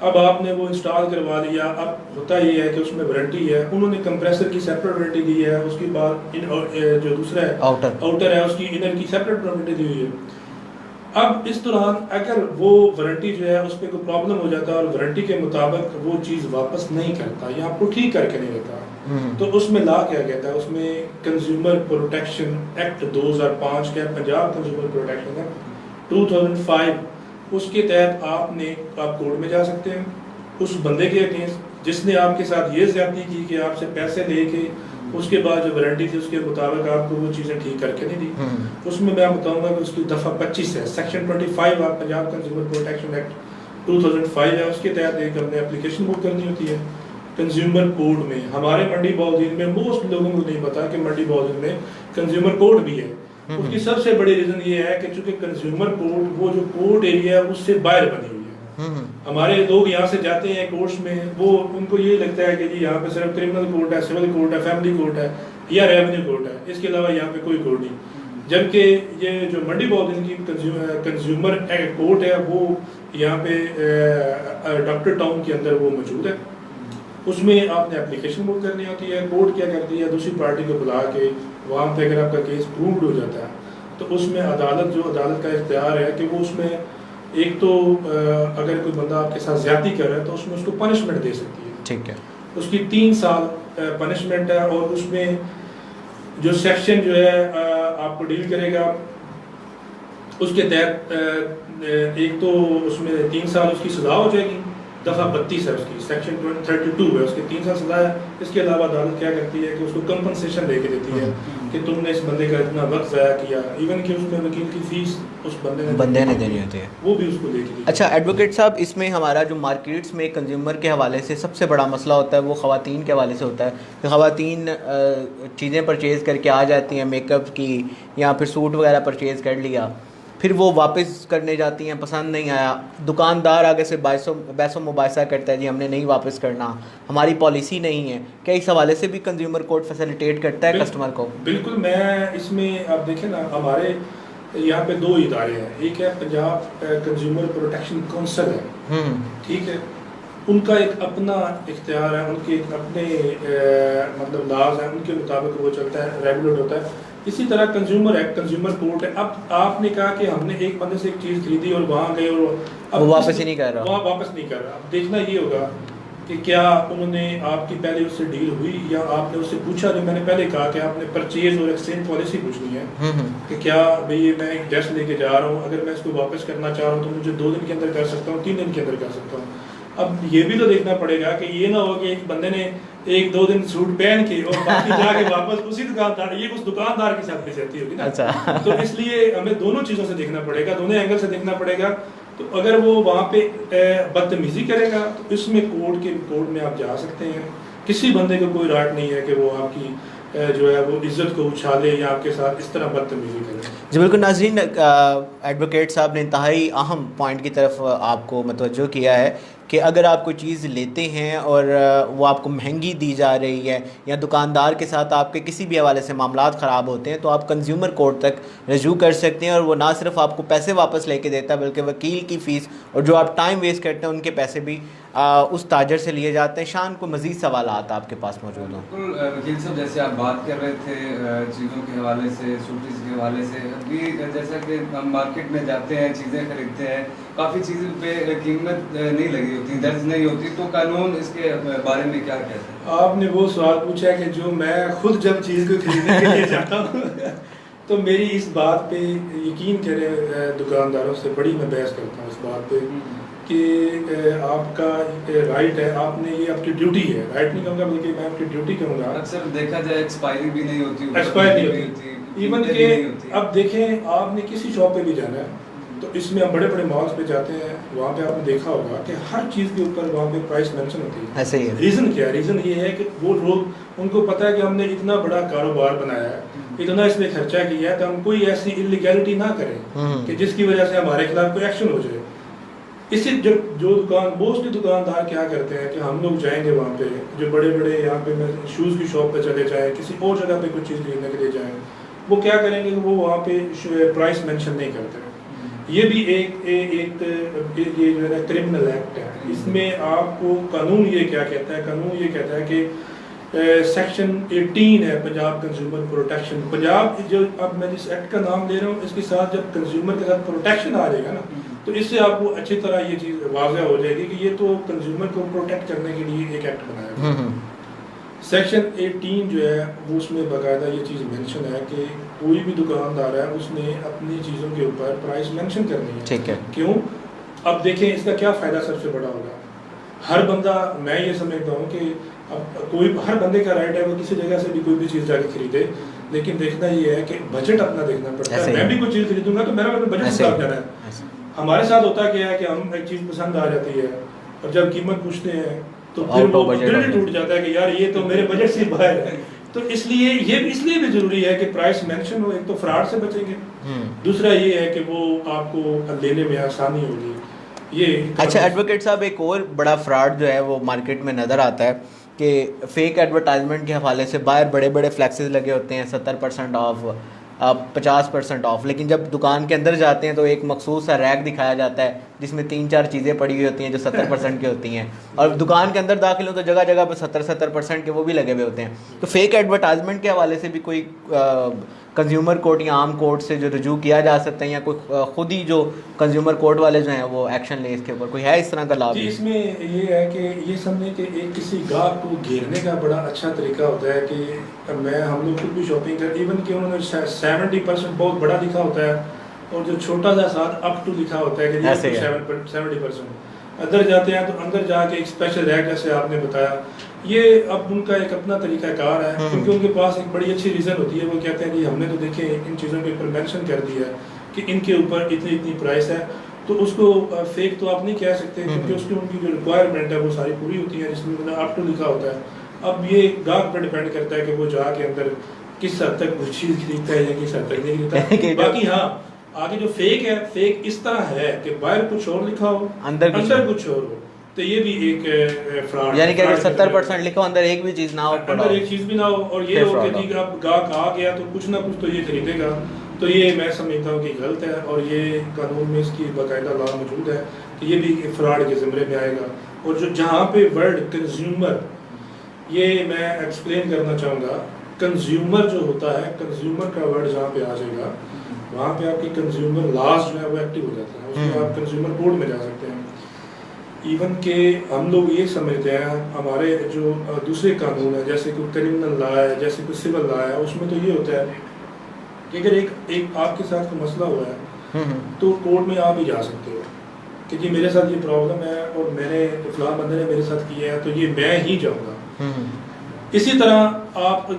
اب آپ نے وہ انسٹال کروا لیا، اب ہوتا یہ ہے کہ اس میں وارنٹی ہے، انہوں نے کمپریسر کی سیپریٹ وارنٹی دی ہے، اس کے بعد جو دوسرا ہے آؤٹر ہے اس کی انر کی سیپریٹ وارنٹی دی ہوئی ہے. اب اس دوران اگر وہ وارنٹی جو ہے اس پہ کوئی پرابلم ہو جاتا ہے اور وارنٹی کے مطابق وہ چیز واپس نہیں کرتا یا آپ کو ٹھیک کر کے نہیں دیتا، تو اس میں لا کیا کہتا ہے، اس میں کنزیومر پروٹیکشن ایکٹ 2005 کا، پنجاب کنزیومر پروٹیکشن ایکٹ 2005، اس کے تحت آپ کورٹ میں جا سکتے ہیں اس بندے کے اگینسٹ جس نے آپ کے ساتھ یہ زیادتی کی کہ آپ سے پیسے لے کے اس کے بعد جو وارنٹی تھی اس کے مطابق آپ کو وہ چیزیں ٹھیک کر کے نہیں دی. اس میں بتاؤں گا کہ اس کی دفعہ 25 ہے، سیکشن 25 آپ پنجاب کنزیومر پروٹیکشن ایکٹ 2005 ہے، اس کے تحت ایک ہم نے اپلیکیشن بک کرنی ہوتی ہے کنزیومر کوڈ میں. ہمارے منڈی بہودین میں موسٹ لوگوں کو نہیں پتا کہ منڈی بہودین میں کنزیومر کوڈ بھی ہے. اس کی سب سے بڑی ریزن یہ ہے کہ چونکہ کنزیومر کوڈ وہ جو کوڈ ایریا ہے اس سے باہر بنی ہوئی ہے. ہمارے لوگ یہاں سے جاتے ہیں کورٹس میں، وہ ان کو یہ لگتا ہے کہ جی یہاں پہ صرف کرمنل کورٹ ہے، سول کورٹ ہے، فیملی کورٹ ہے یا ریونیو کورٹ ہے، اس کے علاوہ یہاں پہ کوئی کورٹ نہیں. جبکہ یہ جو منڈی بہودین کی کنزیومر کورٹ ہے وہ یہاں پہ ڈاکٹر ٹاؤن کے اندر وہ موجود ہے. اس میں آپ نے اپلیکیشن بک کرنی ہوتی ہے. کورٹ کیا کرتی ہے، دوسری پارٹی کو بلا کے وہاں پہ اگر آپ کا کیس پرووڈ ہو جاتا ہے تو اس میں عدالت کا اختیار ہے کہ وہ اس میں ایک تو اگر کوئی بندہ آپ کے ساتھ زیادتی کر رہا ہے تو اس میں اس کو پنشمنٹ دے سکتی ہے. ٹھیک ہے، اس کی 3 سال پنشمنٹ ہے، اور اس میں جو سیکشن جو ہے آپ کو ڈیل کرے گا اس کے تحت ایک تو اس میں 3 سال اس کی سزا ہو جائے گی، دفعہ 32 ہے اس کی، سیکشن 32 ہے، اس کے 3 سال سزا ہے. اس کے علاوہ عدالت کیا کرتی ہے کہ اس کو کمپنسیشن دے کے دیتی ہے کہ تم نے اس بندے کا اتنا وقت ضائع کیا، ایون کہ اس میں وکیل کی فیس اس بندے نے دینی ہوتی ہے، وہ بھی اس کو دے کے دی. اچھا ایڈوکیٹ صاحب، اس میں ہمارا جو مارکیٹس میں کنزیومر کے حوالے سے سب سے بڑا مسئلہ ہوتا ہے وہ خواتین کے حوالے سے ہوتا ہے کہ خواتین چیزیں پرچیز کر کے آ جاتی ہیں، میک اپ کی یا پھر سوٹ وغیرہ پرچیز کر لیا، پھر وہ واپس کرنے جاتی ہیں، پسند نہیں آیا، دکاندار آگے سے بحث و مباحثہ کرتا ہے جی ہم نے نہیں واپس کرنا، ہماری پالیسی نہیں ہے. کیا اس حوالے سے بھی کنزیومر کورٹ فیسیلیٹیٹ کرتا ہے کسٹمر کو؟ بالکل. میں اس میں آپ دیکھیں نا، ہمارے یہاں پہ 2 ادارے ہیں، ایک ہے پنجاب کنزیومر پروٹیکشن کونسل ہے، ٹھیک ہے، ان کا ایک اپنا اختیار ہے، ان کے ایک اپنے مطلب لاز ہیں، ان کے مطابق وہ چلتا ہے، ریگولیٹ ہوتا ہے. اسی طرح کنزیومر ایکٹ، کنزیومر کورٹ ہے. اب آپ نے کہا کہ ہم نے ایک بندے سے ایک چیز خریدی اور وہاں گئے اور اب واپس ہی نہیں کر رہا، وہاں واپس نہیں کر رہا. اب دیکھنا یہ ہوگا کہ کیا انہوں نے آپ کی پہلے اس سے ڈیل ہوئی یا آپ نے اس سے پوچھا. جو میں نے پہلے کہا کہ آپ نے پرچیز اور ایکسچینج پالیسی پوچھنی ہے کہ کیا بھئی میں ایک ڈریس لے کے جا رہا ہوں، اگر میں اس کو واپس کرنا چاہ رہا ہوں تو مجھے 2 دن کے اندر کر سکتا ہوں، 3 دن کے اندر کر سکتا ہوں. اب یہ بھی تو دیکھنا پڑے گا کہ یہ نہ ہو کہ ایک بندے نے 1-2 دن سوٹ پہن کے اور باقی جا کے واپس اسی دکاندار، یہ اس دکاندار کے ساتھ بےعزتی ہوگی نا. تو اس لیے ہمیں دونوں چیزوں سے دیکھنا پڑے گا، دونوں اینگل سے دیکھنا پڑے گا. تو اگر وہ وہاں پہ بدتمیزی کرے گا تو اس میں کورٹ میں آپ جا سکتے ہیں. کسی بندے کو کوئی رائٹ نہیں ہے کہ وہ آپ کی جو ہے وہ عزت کو اچھالے یا آپ کے ساتھ اس طرح بدتمیزی کرے. جی بالکل. ناظرین، ایڈوکیٹ صاحب نے انتہائی اہم پوائنٹ کی طرف آپ کو متوجہ کیا ہے کہ اگر آپ کوئی چیز لیتے ہیں اور وہ آپ کو مہنگی دی جا رہی ہے یا دکاندار کے ساتھ آپ کے کسی بھی حوالے سے معاملات خراب ہوتے ہیں تو آپ کنزیومر کورٹ تک رجوع کر سکتے ہیں، اور وہ نہ صرف آپ کو پیسے واپس لے کے دیتا ہے بلکہ وکیل کی فیس اور جو آپ ٹائم ویسٹ کرتے ہیں ان کے پیسے بھی اس تاجر سے لیے جاتے ہیں. شان کو مزید سوالات آپ کے پاس موجود ہوں. بالکل وکیل صاحب، جیسے آپ بات کر رہے تھے چیزوں کے حوالے سے، سوٹیز کے حوالے سے، ابھی جیسا کہ ہم مارکیٹ میں جاتے ہیں، چیزیں خریدتے ہیں، کافی چیزوں پہ قیمت نہیں لگی ہوتی، درج نہیں ہوتی، تو قانون اس کے بارے میں کیا کہتے ہیں؟ آپ نے وہ سوال پوچھا کہ جو میں خود جب چیز کو خریدنے کے لیے جاتا ہوں تو میری اس بات پہ یقین کرے دکانداروں سے بڑی میں بحث کرتا ہوں اس بات پہ کہ آپ کا رائٹ ہے، آپ نے یہ آپ کی ڈیوٹی ہے، رائٹ نہیں کہوں گا بلکہ میں آپ کی ڈیوٹی کہوں گا. اکثر دیکھا جائے ایکسپائری بھی نہیں ہوتی، ایکسپائر نہیں ہوتی ایون کہ اب دیکھیں آپ نے کسی شاپ پہ بھی جانا ہے تو اس میں ہم بڑے بڑے مالز پہ جاتے ہیں، وہاں پہ آپ نے دیکھا ہوگا کہ ہر چیز کے اوپر وہاں پہ پرائس مینشن ہوتی ہے. ایسے ہی ہے. ریزن کیا ہے؟ ریزن یہ ہے کہ وہ لوگ، ان کو پتہ ہے کہ ہم نے اتنا بڑا کاروبار بنایا ہے، اتنا اس میں خرچہ کیا ہے، تو ہم کوئی ایسی انلیگیلٹی نہ کریں کہ جس کی وجہ سے ہمارے خلاف کوئی ایکشن ہو جائے. اس سے جو موسٹلی دکاندار کیا کرتے ہیں کہ ہم لوگ جائیں گے وہاں پہ، جو بڑے بڑے یہاں پہ شوز کی شاپ پہ چلے جائیں، کسی اور جگہ پہ کچھ چیز خریدنے کے لیے جائیں، وہ کیا کریں گے کہ وہ وہاں پہ پرائس مینشن نہیں کرتے. یہ بھی ایک یہ جو ہے کرمنل ایکٹ ہے. اس میں آپ کو قانون یہ کیا کہتا ہے؟ قانون یہ کہتا ہے کہ سیکشن 18 ہے پنجاب کنزیومر پروٹیکشن. پنجاب جو اب میں جس ایکٹ کا نام لے رہا ہوں، اس کے ساتھ جب کنزیومر کے ساتھ پروٹیکشن آ جائے گا نا، تو اس سے آپ کو اچھی طرح یہ چیز واضح ہو جائے گی کہ یہ تو کنزیومر کو پروٹیکٹ کرنے کے لیے ایک ایکٹ بنایا گیا. سیکشن 18 جو ہے وہ اس میں باقاعدہ یہ چیز مینشن ہے کہ کوئی بھی دکاندار ہے اس نے اپنی چیزوں کے اوپر پرائس مینشن کرنی ہے. ٹھیک ہے. کیوں؟ اب دیکھیں اس کا کیا فائدہ سب سے بڑا ہوگا. ہر بندہ، میں یہ سمجھتا ہوں کہ اب ہر بندے کا رائٹ ہے وہ کسی جگہ سے بھی کوئی بھی چیز جا کے خریدے، لیکن دیکھنا یہ ہے کہ بجٹ اپنا دیکھنا پڑتا ہے. میں بھی کوئی چیز خریدوں گا تو میرا بجٹ سے کام کرنا ہے. ہمارے ساتھ ہوتا کیا ہے کہ ہم ایک چیز پسند آ جاتی ہے اور جب قیمت پوچھتے ہیں تو پھر وہ دل ٹوٹ جاتا ہے کہ یار یہ تو میرے بجٹ سے باہر ہے. تو اس لیے بھی ضروری ہے کہ پرائس مینشن ہو. ایک تو فراڈ سے بچیں گے، دوسرا یہ ہے کہ وہ آپ کو لینے میں آسانی ہوگی. یہ اچھا ایڈوکیٹ صاحب، ایک اور بڑا فراڈ جو ہے وہ مارکیٹ میں نظر آتا ہے کہ فیک ایڈورٹائزمنٹ کے حوالے سے باہر بڑے بڑے فلیکسز لگے ہوتے ہیں 70% آف، 50% آف، لیکن جب دکان کے اندر جاتے ہیں تو ایک مخصوص سا ریک دکھایا جاتا ہے جس میں 3-4 چیزیں پڑی ہوئی ہوتی ہیں جو 70% کی ہوتی ہیں، اور دکان کے اندر داخل ہوں تو جگہ جگہ پہ 70% کے وہ بھی لگے ہوئے ہوتے ہیں. تو فیک ایڈورٹائزمنٹ کے حوالے سے بھی کوئی کنزیومر کورٹ یا عام کورٹ سے جو رجوع کیا جا سکتا ہے، یا کوئی خود ہی جو کنزیومر کورٹ والے جو ہیں وہ ایکشن لیں اس کے اوپر، کوئی ہے اس طرح کا لابھ؟ جی، اس میں یہ ہے کہ یہ سمجھیں کہ ایک کسی گاہک کو گھیرنے کا بڑا اچھا طریقہ ہوتا ہے کہ ہم لوگ خود بھی شاپنگ کر، ایون کہ انہوں نے 70% بہت بڑا لکھا ہوتا ہے اور جو چھوٹا سا ساتھ اپ ٹو لکھا ہوتا ہے کہ 70%. اندر جاتے ہیں تو اندر جا کے ایک اسپیشل ریک جیسے آپ نے بتایا، یہ اب ان کا ایک اپنا طریقہ کار ہے کیونکہ ان کے پاس ایک بڑی اچھی ریزن ہوتی ہے. وہ کہتے ہیں کہ ہم نے تو دیکھیں ان چیزوں کے اوپر مینشن کر دیا ہے کہ ان کے اوپر اتنی پرائس ہے، تو اس کو فیک تو آپ نہیں کہہ سکتے کیونکہ اس کی ان کی جو ریکوائرمنٹ ہے وہ ساری پوری ہوتی ہے جس میں اپ ٹو لکھا ہوتا ہے. اب یہ گاہک پر ڈیپینڈ کرتا ہے کہ وہ جا کے اندر کس حد تک وہ چیز خریدتا ہے یا کس حد تک نہیں خریدتا. باقی ہاں آگے جو فیک ہے، فیک اس طرح ہے کہ باہر کچھ اور لکھا ہو اندر کچھ اور ہو، تو یہ بھی ایک فراڈ. یعنی کہ اگر 70% لکھو اندر ایک بھی چیز نہ ہو، اندر ایک چیز بھی نہ ہو، اور یہ ہو کہ اب گاہک آ گیا تو کچھ نہ کچھ تو یہ خریدے گا، تو یہ میں سمجھتا ہوں کہ غلط ہے اور یہ قانون میں اس کی باقاعدہ لا موجود ہے کہ یہ بھی فراڈ کے زمرے میں آئے گا. اور جو جہاں پہ ورڈ کنزیومر، یہ میں ایکسپلین کرنا چاہوں گا، کنزیومر جو ہوتا ہے، کنزیومر کا ورڈ جہاں پہ آ جائے گا وہاں پہ آپ کی کنزیومر لاز جو ہے وہ ایکٹیو ہو جاتا ہے، اس میں آپ کنزیومر کورٹ میں جا سکتے ہیں. ایون کہ ہم لوگ یہ سمجھتے ہیں ہمارے جو دوسرے قانون ہیں جیسے کوئی کرمنل لا ہے، جیسے کوئی سول لا ہے، اس میں تو یہ ہوتا ہے کہ اگر ایک آپ کے ساتھ کوئی مسئلہ ہوا ہے تو کورٹ میں آپ ہی جا سکتے ہو کہ جی میرے ساتھ یہ پرابلم ہے اور میں نے فلاں بندے نے میرے ساتھ کیا ہے تو یہ میں ہی جاؤں گا. اسی طرح آپ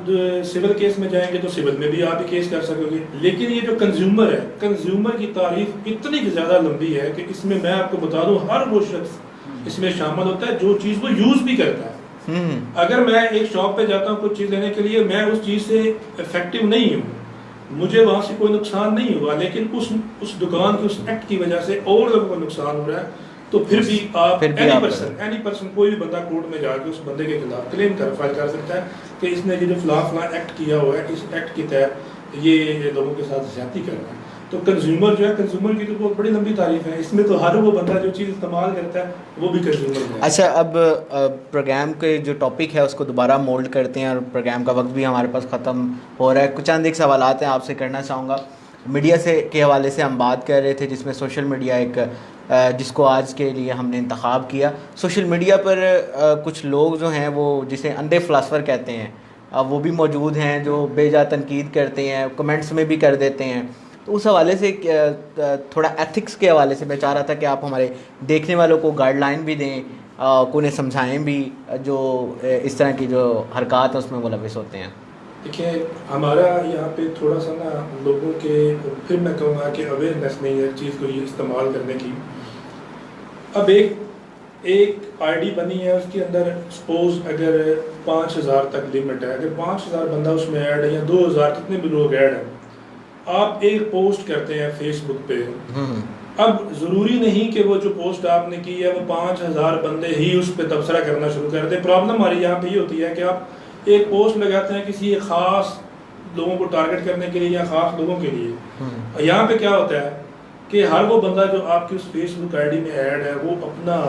سول کیس میں جائیں گے تو سول میں بھی آپ ہی کیس کر سکو گے. لیکن یہ جو کنزیومر ہے، کنزیومر کی تعریف اتنی زیادہ لمبی ہے کہ اس میں آپ کو بتا دوں ہر وہ شخص اس میں شامل ہوتا ہے جو چیز وہ یوز بھی کرتا ہے. اگر میں ایک شاپ پہ جاتا ہوں کچھ چیز لینے کے لیے، میں اس چیز سے افیکٹو نہیں ہوں، مجھے وہاں سے کوئی نقصان نہیں ہوا، لیکن اس دکان کے اس ایکٹ کی وجہ سے اور لوگوں کو نقصان ہو رہا ہے، تو پھر بھی آپ اینی پرسن کوئی بھی بندہ کورٹ میں جا کے اس بندے کے خلاف کلیم فائل کر سکتا ہے کہ اس نے یہ جو فلاں ایکٹ کیا ہوا ہے، اس ایکٹ کے تحت یہ لوگوں کے ساتھ زیادتی کر رہا ہے. تو کنزیومر جو ہے، کنزیومر کی تو بہت بڑی لمبی تعریف ہے، اس میں تو ہر وہ بندہ جو چیز استعمال کرتا ہے وہ بھی کنزیومر ہے. اچھا، اب پروگرام کے جو ٹاپک ہے اس کو دوبارہ مولڈ کرتے ہیں، اور پروگرام کا وقت بھی ہمارے پاس ختم ہو رہا ہے. کچھ چند ایک سوالات ہیں آپ سے کرنا چاہوں گا. میڈیا سے کے حوالے سے ہم بات کر رہے تھے، جس میں سوشل میڈیا ایک جس کو آج کے لیے ہم نے انتخاب کیا. سوشل میڈیا پر کچھ لوگ جو ہیں وہ جسے اندھے فلاسفر کہتے ہیں وہ بھی موجود ہیں، جو بے جا تنقید کرتے ہیں، کمنٹس میں بھی کر دیتے ہیں. تو اس حوالے سے تھوڑا ایتھکس کے حوالے سے میں چاہ رہا تھا کہ آپ ہمارے دیکھنے والوں کو گائیڈ لائن بھی دیں، کو انہیں سمجھائیں بھی جو اس طرح کی جو حرکات ہیں اس میں ملوث ہوتے ہیں. دیکھیں، ہمارا یہاں پہ تھوڑا سا نا لوگوں کے، پھر میں کہوں گا کہ اویئرنیس نہیں ہے چیز کو یہ استعمال کرنے کی. اب ایک آئی ڈی بنی ہے، اس کے اندر سپوز اگر 5000 تک لمٹ ہے، اگر 5000 بندہ اس میں ایڈ ہے یا 2000 کتنے بھی لوگ ایڈ ہیں، آپ ایک پوسٹ کرتے ہیں فیس بک پہ. اب ضروری نہیں کہ وہ جو پوسٹ آپ نے کی ہے وہ 5000 بندے ہی اس پہ تبصرہ کرنا شروع کر دیں. پرابلم ہماری یہاں پہ یہ ہوتی ہے کہ آپ ایک پوسٹ لگاتے ہیں کسی ایک خاص لوگوں کو ٹارگٹ کرنے کے لیے یا خاص لوگوں کے لیے. یہاں پہ کیا ہوتا ہے کہ ہر وہ بندہ جو آپ کی اس فیس بک آئی ڈی میں ایڈ ہے وہ اپنا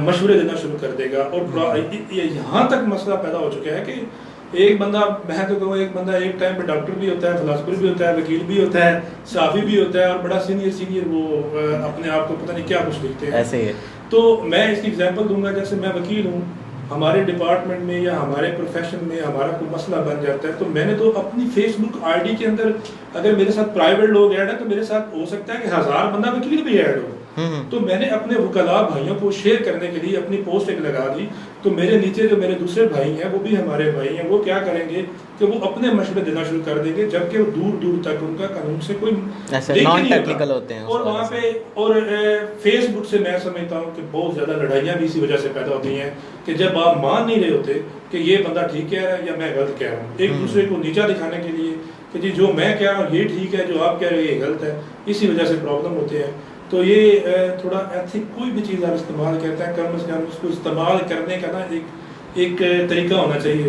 مشورے دینا شروع کر دے گا. اور یہاں تک مسئلہ پیدا ہو چکا ہے کہ ایک بندہ، میں تو کہوں ایک بندہ ایک ٹائم پہ ڈاکٹر بھی ہوتا ہے، فلاسفر بھی ہوتا ہے، وکیل بھی ہوتا ہے، صحافی بھی ہوتا ہے، اور بڑا سینئر وہ اپنے آپ کو پتہ نہیں کیا کچھ لکھتے ہیں. ایسے ہی ہے. تو میں اس کی ایگزامپل دوں گا، جیسے میں وکیل ہوں، ہمارے ڈپارٹمنٹ میں یا ہمارے پروفیشن میں ہمارا کوئی مسئلہ بن جاتا ہے تو میں نے تو اپنی فیس بک آئی ڈی کے اندر اگر میرے ساتھ پرائیویٹ لوگ ایڈ ہیں تو میرے ساتھ ہو سکتا ہے کہ 1000 بندہ وکیل بھی ایڈ ہو. تو میں نے اپنے وکلاء بھائیوں کو شیئر کرنے کے لیے اپنی پوسٹ ایک لگا دی. تو میرے نیچے جو میرے دوسرے بھائی ہیں وہ بھی ہمارے بھائی ہیں، وہ کیا کریں گے کہ وہ اپنے مشورے دینا شروع کر دیں گے، جبکہ دور دور تک ان کا قانون سے کوئی نان ٹیکنیکل ہوتے ہیں. اور وہاں پہ اور فیس بک سے میں سمجھتا ہوں کہ بہت زیادہ لڑائیاں بھی اسی وجہ سے پیدا ہوتی ہیں کہ جب آپ مان نہیں رہے ہوتے کہ یہ بندہ ٹھیک کہہ رہا ہے یا میں غلط کہہ رہا ہوں، ایک دوسرے کو نیچا دکھانے کے لیے کہ جی جو میں کہہ رہا ہوں یہ ٹھیک ہے، جو آپ کہہ رہے ہیں یہ غلط ہے، اسی وجہ سے پرابلم ہوتے ہیں. تو یہ تھوڑا ایتھک، کوئی بھی چیز آپ استعمال کرتے ہیں کم از کم اس کو استعمال کرنے کا نا ایک طریقہ ہونا چاہیے.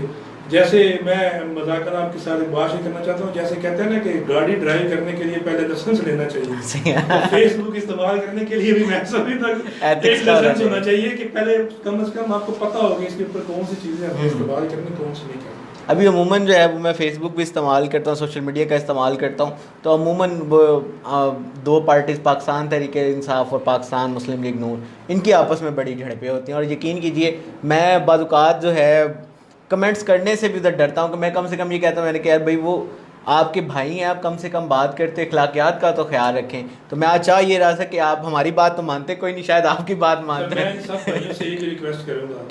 جیسے میں مذاکرہ آپ کے ساتھ ایک بات شیئر کرنا چاہتا ہوں، جیسے کہتے ہیں نا کہ گاڑی ڈرائیو کرنے کے لیے پہلے لائسنس لینا چاہیے، فیس بک استعمال کرنے کے لیے بھی میں سمجھتا ہوں ایک لائسنس ہونا چاہیے کہ پہلے کم از کم آپ کو پتہ ہوگا اس کے اوپر کون سی چیزیں آپ استعمال کرنے کون سی نہیں کریں. ابھی عموماً جو ہے وہ میں فیس بک بھی استعمال کرتا ہوں، سوشل میڈیا کا استعمال کرتا ہوں، تو عموماً وہ دو پارٹیز، پاکستان تحریک انصاف اور پاکستان مسلم لیگ نون، ان کی آپس میں بڑی جھڑپیں ہوتی ہیں. اور یقین کیجئے میں بعض اوقات جو ہے کمنٹس کرنے سے بھی ادھر ڈرتا ہوں کہ میں کم سے کم یہ کہتا ہوں، میں نے کہا یار بھائی وہ آپ کے بھائی ہیں، آپ کم سے کم بات کرتے اخلاقیات کا تو خیال رکھیں. تو میں آج چاہ یہ رہا تھا کہ آپ ہماری بات تو مانتے کوئی نہیں، شاید آپ کی بات مانتے ہیں. میں سب بھائیوں سے ایک ریکویسٹ کروں گا،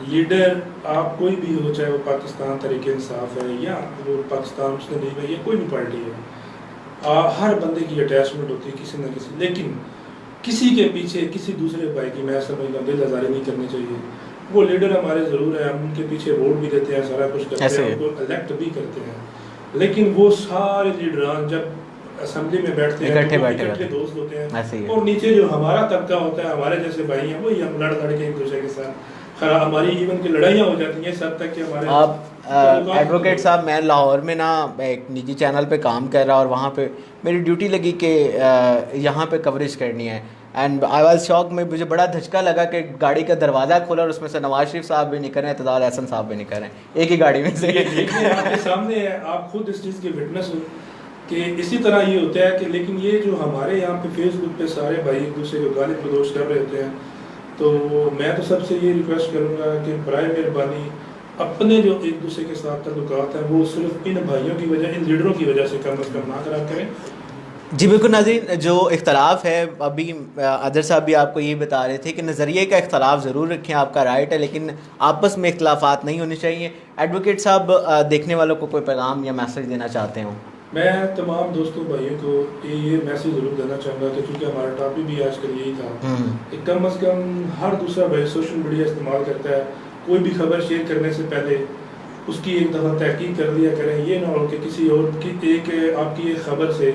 لیڈر آپ کوئی بھی ہو، چاہے وہ پاکستان تحریک انصاف ہے یا وہ پاکستان مسلم لیگ ہے یا کوئی بھی پارٹی ہے، ہر بندے کی اٹیچمنٹ ہوتی ہے کسی نہ کسی، لیکن کسی کے پیچھے کسی دوسرے بھائی کی میں سمجھتا ہوں دل آزاری نہیں کرنی چاہیے. وہ لیڈر ہمارے ضرور ہیں، ہم ان کے پیچھے ووٹ بھی دیتے ہیں، سارا کچھ کرتے ہیں، ان کو الیکٹ بھی کرتے ہیں، لیکن وہ سارے لیڈران جب اسمبلی میں بیٹھتے ہیں اکٹھے دوست ہوتے ہیں، اور نیچے جو ہمارا طبقہ ہوتا ہے، ہمارے جیسے بھائی ہیں، وہی ہم لڑ کے ایک دوسرے کے ساتھ ہماری ایون کی لڑائیاں ہو جاتی ہیں اس حد تک کہ ہمارے. آپ ایڈوکیٹ صاحب، میں لاہور میں نا ایک نجی چینل پہ کام کر رہا، اور وہاں پہ میری ڈیوٹی لگی کہ یہاں پہ کوریج کرنی ہے، اینڈ آئی واز شاک. میں مجھے بڑا دھچکا لگا کہ گاڑی کا دروازہ کھولا اور اس میں سے نواز شریف صاحب بھی نکل رہے ہیں، اعتزال احسن صاحب بھی نکل رہے ہیں ایک ہی گاڑی میں سے. آپ کے سامنے ہے، آپ خود اس چیز کے وٹنس ہو کہ اسی طرح یہ ہوتا ہے کہ لیکن یہ جو ہمارے یہاں پہ فیس بک پہ سارے بھائی ایک دوسرے کو گالی گلوچ کر رہے ہوتے ہیں، تو میں تو سب سے یہ ریکویسٹ کروں گا کہ برائے مہربانی اپنے جو ایک دوسرے کے ساتھ تعلقات ہیں وہ صرف ان بھائیوں کی وجہ، ان لیڈروں کی وجہ سے کم از کم نہ خراب کریں. جی بالکل ناظرین، جو اختلاف ہے ابھی ادر صاحب بھی آپ کو یہ بتا رہے تھے کہ نظریے کا اختلاف ضرور رکھیں، آپ کا رائٹ ہے، لیکن آپس میں اختلافات نہیں ہونے چاہیے. ایڈوکیٹ صاحب دیکھنے والوں کو کوئی پیغام یا میسج دینا چاہتے ہوں؟ میں تمام دوستوں بھائیوں کو یہ میسج ضرور دینا چاہوں گا کہ چونکہ ہمارا ٹاپک بھی آج کل یہی تھا کہ کم از کم ہر دوسرا بھائی سوشل میڈیا استعمال کرتا ہے، کوئی بھی خبر شیئر کرنے سے پہلے اس کی ایک دفعہ تحقیق کر لیا کریں. یہ نہ ہو کہ کسی اور کی ایک آپ کی ایک خبر سے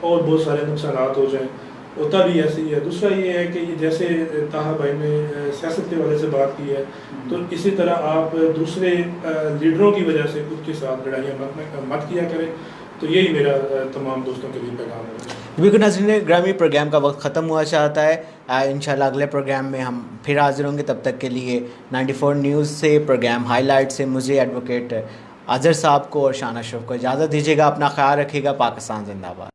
اور بہت سارے نقصانات ہو جائیں، ہوتا بھی ایسے ہی ہے. دوسرا یہ ہے کہ یہ جیسے طاہا بھائی نے سیاست کے حوالے سے بات کی ہے، تو اسی طرح آپ دوسرے لیڈروں کی وجہ سے خود کے ساتھ لڑائیاں مت کیا کریں. تو یہی میرا تمام دوستوں کے لیے پیغام ہے. بالکل ناظرین گرامی، پروگرام کا وقت ختم ہوا چاہتا ہے. انشاءاللہ اگلے پروگرام میں ہم پھر حاضر ہوں گے. تب تک کے لیے 94 نیوز سے، پروگرام ہائی لائٹ سے مجھے ایڈوکیٹ اظہر صاحب کو اور شان اشرف کو اجازت دیجیے گا. اپنا خیال رکھیے گا. پاکستان زندہ باد.